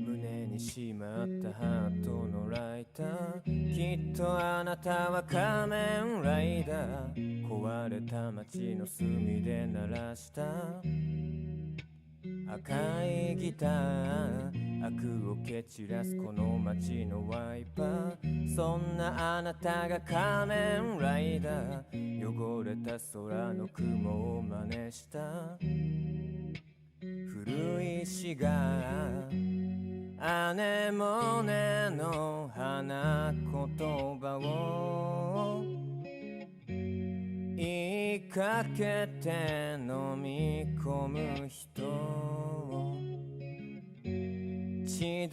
胸にしまったハートのライター、きっとあなたは仮面ライダー。壊れた街の隅で鳴らした赤いギター、悪を蹴散らすこの街のワイパー。そんなあなたが仮面ライダー。汚れた空の雲を真似した古い詩がアネモネの花言葉を言いかけて飲み込む人、血で